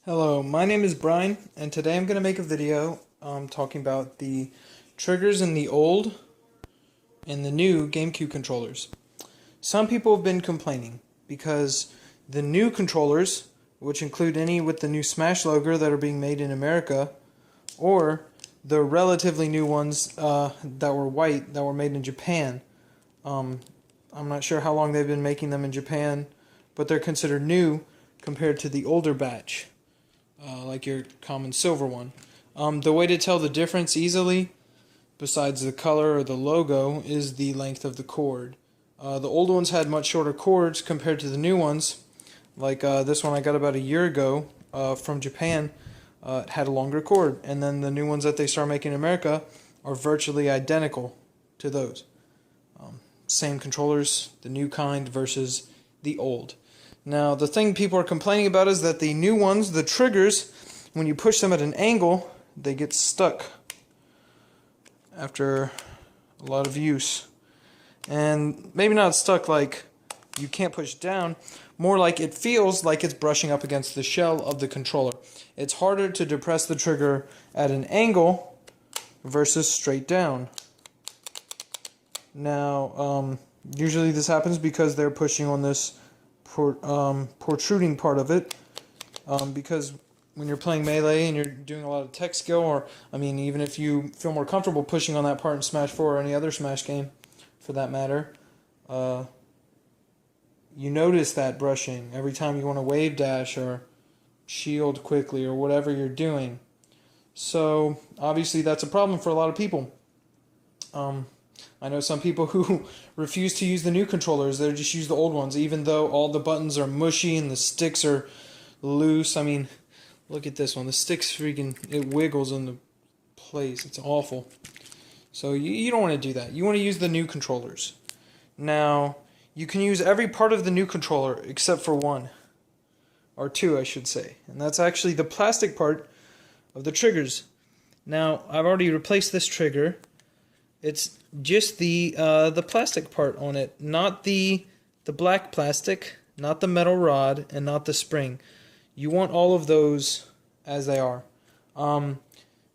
Hello, my name is Brian, and today I'm going to make a video talking about the triggers in the old and the new Gamecube controllers. Some people have been complaining because the new controllers, which include any with the new Smash logo that are being made in America, or the relatively new ones that were white that were made in Japan. I'm not sure how long they've been making them in Japan, but they're considered new compared to the older batch. Like your common silver one. The way to tell the difference easily, besides the color or the logo, is the length of the cord. The old ones had much shorter cords compared to the new ones. Like this one I got about a year ago from Japan. It had a longer cord. And then the new ones that they start making in America are virtually identical to those. Same controllers, the new kind versus the old. Now, the thing people are complaining about is that the new ones, the triggers, when you push them at an angle, they get stuck after a lot of use. And maybe not stuck like you can't push down, more like it feels like it's brushing up against the shell of the controller. It's harder to depress the trigger at an angle versus straight down. Now, usually this happens because they're pushing on this protruding part of it, because when you're playing Melee and you're doing a lot of tech skill, or even if you feel more comfortable pushing on that part in Smash 4 or any other Smash game for that matter, you notice that brushing every time you want to wave dash or shield quickly or whatever you're doing. So obviously that's a problem for a lot of people. I know some people who refuse to use the new controllers. They just use the old ones, even though all the buttons are mushy and the sticks are loose. Look at this one. The stick's it wiggles in the place. It's awful. So you don't want to do that. You want to use the new controllers. Now, you can use every part of the new controller except for one. Or two, I should say. And that's actually the plastic part of the triggers. Now, I've already replaced this trigger. It's just the plastic part on it, not the black plastic, not the metal rod, and not the spring. You want all of those as they are.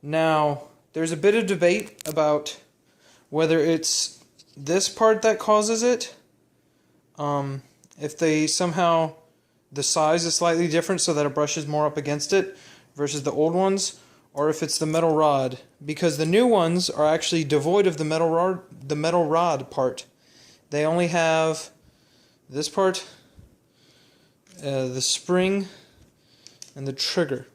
Now, there's a bit of debate about whether it's this part that causes it. If they somehow, the size is slightly different so that it brushes more up against it versus the old ones, or if it's the metal rod, because the new ones are actually devoid of the metal rod part. They only have this part, the spring, and the trigger.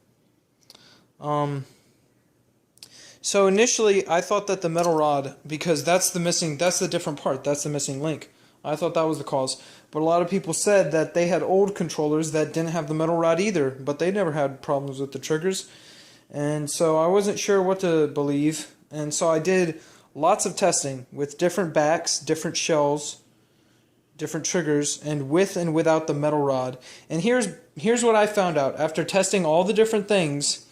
So initially I thought that the metal rod, because that's the different part, that's the missing link. I thought that was the cause. But a lot of people said that they had old controllers that didn't have the metal rod either, but they never had problems with the triggers. And so I wasn't sure what to believe, and so I did lots of testing with different backs, different shells, different triggers, and with and without the metal rod. And here's what I found out after testing all the different things,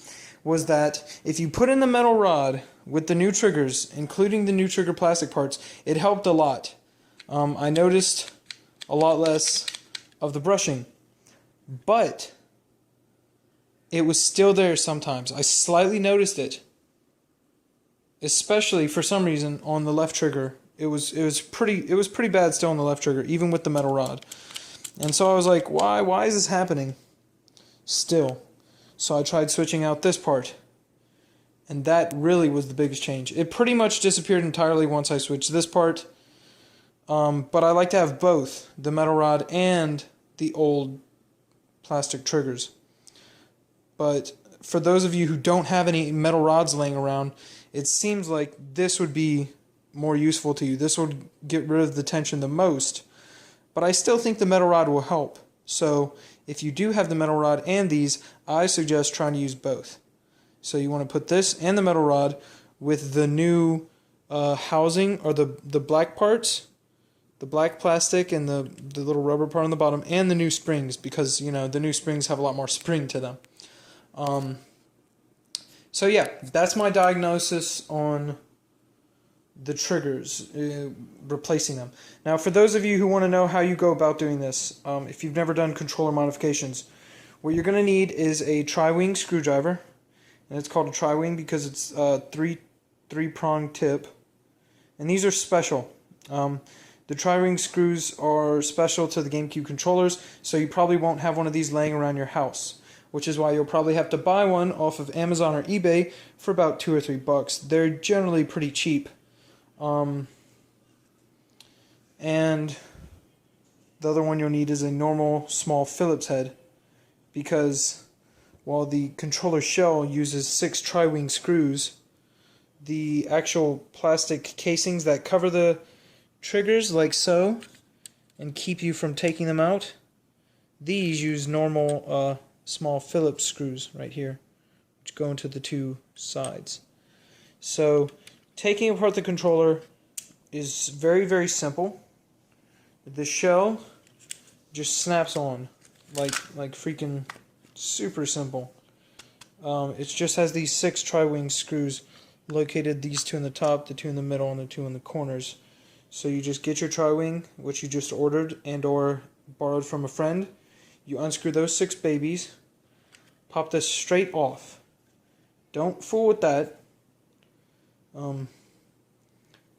was that if you put in the metal rod with the new triggers, including the new trigger plastic parts, it helped a lot. I noticed a lot less of the brushing, but it was still there sometimes. I slightly noticed it, especially for some reason on the left trigger. It was pretty bad still on the left trigger, even with the metal rod. And so I was like, why is this happening still? So I tried switching out this part, and that really was the biggest change. It pretty much disappeared entirely once I switched this part. But I like to have both the metal rod and the old plastic triggers. But for those of you who don't have any metal rods laying around, it seems like this would be more useful to you. This would get rid of the tension the most. But I still think the metal rod will help. So if you do have the metal rod and these, I suggest trying to use both. So you want to put this and the metal rod with the new housing, or the black parts, the black plastic and the little rubber part on the bottom, and the new springs, because the new springs have a lot more spring to them. So yeah, that's my diagnosis on the triggers, replacing them. Now, for those of you who want to know how you go about doing this, if you've never done controller modifications, what you're going to need is a tri-wing screwdriver, and it's called a tri-wing because it's a three-prong tip, and these are special. The tri-wing screws are special to the GameCube controllers, so you probably won't have one of these laying around your house, which is why you'll probably have to buy one off of Amazon or eBay for about $2 or $3. They're generally pretty cheap. And the other one you'll need is a normal small Phillips head, because while the controller shell uses 6 tri-wing screws, the actual plastic casings that cover the triggers, like so, and keep you from taking them out, these use normal small Phillips screws right here, which go into the 2 sides. So taking apart the controller is very, very simple. The shell just snaps on like freaking super simple. It just has these 6 tri-wing screws located, these 2 in the top, the 2 in the middle, and the 2 in the corners. So you just get your tri-wing, which you just ordered and or borrowed from a friend. You unscrew those 6 babies, pop this straight off. Don't fool with that.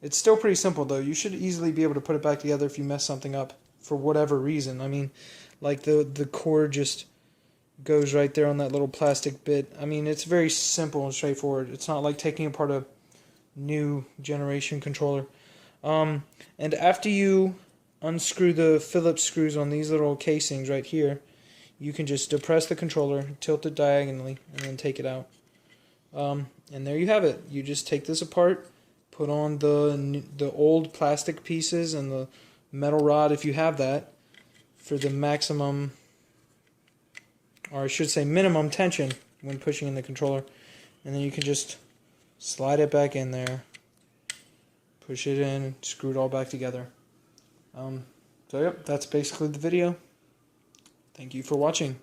It's still pretty simple though. You should easily be able to put it back together if you mess something up for whatever reason. I mean, like the cord just goes right there on that little plastic bit. I mean, it's very simple and straightforward. It's not like taking apart a new generation controller. And after you unscrew the Phillips screws on these little casings right here, you can just depress the controller, tilt it diagonally, and then take it out. And there you have it. You just take this apart, put on the old plastic pieces and the metal rod if you have that for the maximum, or I should say minimum tension when pushing in the controller, and then you can just slide it back in there, push it in, screw it all back together. So yep, that's basically the video. Thank you for watching.